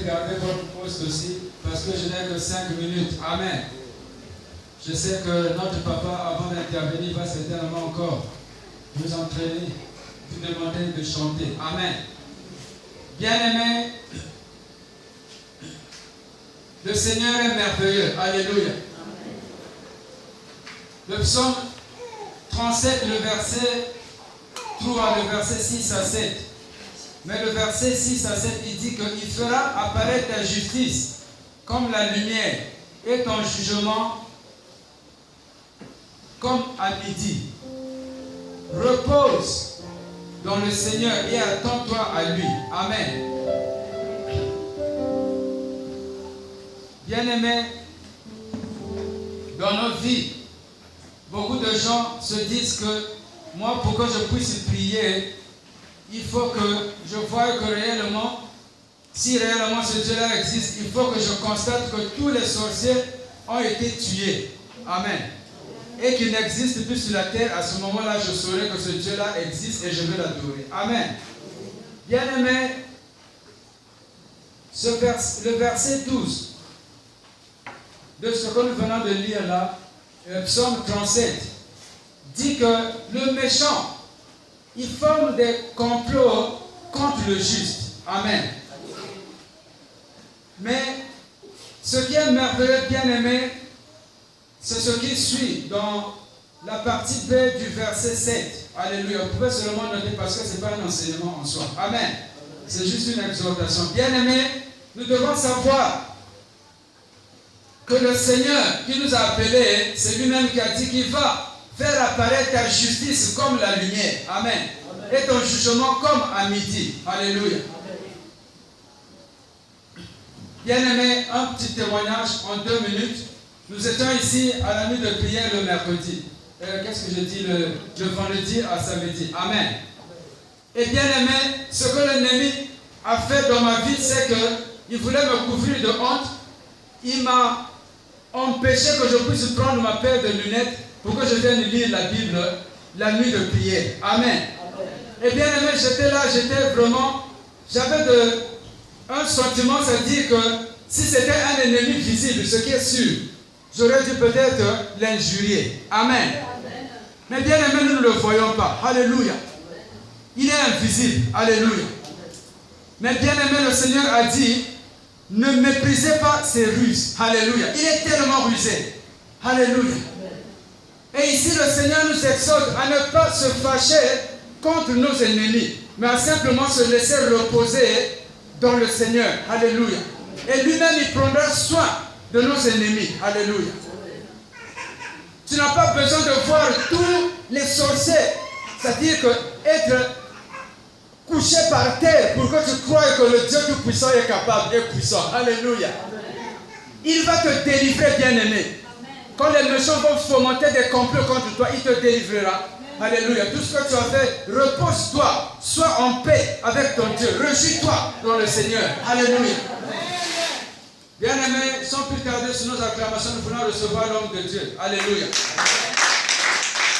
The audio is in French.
peut-être garder votre poste aussi, parce que je n'ai que 5 minutes. Amen. Je sais que notre papa, avant d'intervenir, va certainement encore nous entraîner, vous demander de chanter. Amen. Bien-aimés, le Seigneur est merveilleux. Alléluia. Le psaume 37, le verset 3, le verset 6 à 7. Mais le verset 6 à 7, il dit qu'il fera apparaître ta justice comme la lumière et ton jugement comme à midi. Repose dans le Seigneur et attends-toi à lui. Amen. Bien-aimés, dans nos vies, beaucoup de gens se disent que moi, pour que je puisse prier, il faut que je voie que réellement, si réellement ce Dieu-là existe, il faut que je constate que tous les sorciers ont été tués. Amen. Et qu'il n'existe plus sur la terre. À ce moment-là, je saurai que ce Dieu-là existe et je vais l'adorer. Amen. Bien-aimé, le verset 12 de ce que nous venons de lire là, Psaume 37, dit que le méchant, il forme des complots contre le juste. Amen. Mais ce qui est merveilleux, bien-aimé, c'est ce qui suit dans la partie B du verset 7. Alléluia. Vous pouvez seulement noter parce que ce n'est pas un enseignement en soi. Amen. C'est juste une exhortation. Bien-aimé, nous devons savoir que le Seigneur qui nous a appelés, c'est lui-même qui a dit qu'il va faire apparaître ta justice comme la lumière. Amen. Et ton jugement comme à midi. Alléluia. Bien-aimé, un petit témoignage en 2 minutes. Nous étions ici à la nuit de prière le mercredi. Qu'est-ce que je dis le vendredi à samedi. Amen. Et bien-aimé, ce que l'ennemi a fait dans ma vie, c'est qu'il voulait me couvrir de honte. Il m'a empêché que je puisse prendre ma paire de lunettes pour que je vienne lire la Bible la nuit de prière. Amen. Et bien aimé, j'étais là, j'avais un sentiment, c'est-à-dire que si c'était un ennemi visible, ce qui est sûr, j'aurais dû peut-être l'injurier. Amen. Mais bien aimé, nous ne le voyons pas. Alléluia. Il est invisible. Alléluia. Mais bien aimé, le Seigneur a dit, ne méprisez pas ses ruses. Alléluia. Il est tellement rusé. Alléluia. Et ici, le Seigneur nous exhorte à ne pas se fâcher contre nos ennemis, mais à simplement se laisser reposer dans le Seigneur. Alléluia. Et lui-même, il prendra soin de nos ennemis. Alléluia. Tu n'as pas besoin de voir tous les sorciers, c'est-à-dire que être couché par terre pour que tu croies que le Dieu Tout-Puissant est capable, est puissant. Alléluia. Il va te délivrer, bien-aimé. Quand les méchants vont fomenter des complots contre toi, il te délivrera. Alléluia. Tout ce que tu as fait, repose-toi. Sois en paix avec ton Dieu. Réjouis-toi dans le Seigneur. Alléluia. Bien-aimés, sans plus tarder sur nos acclamations, nous voulons recevoir l'homme de Dieu. Alléluia.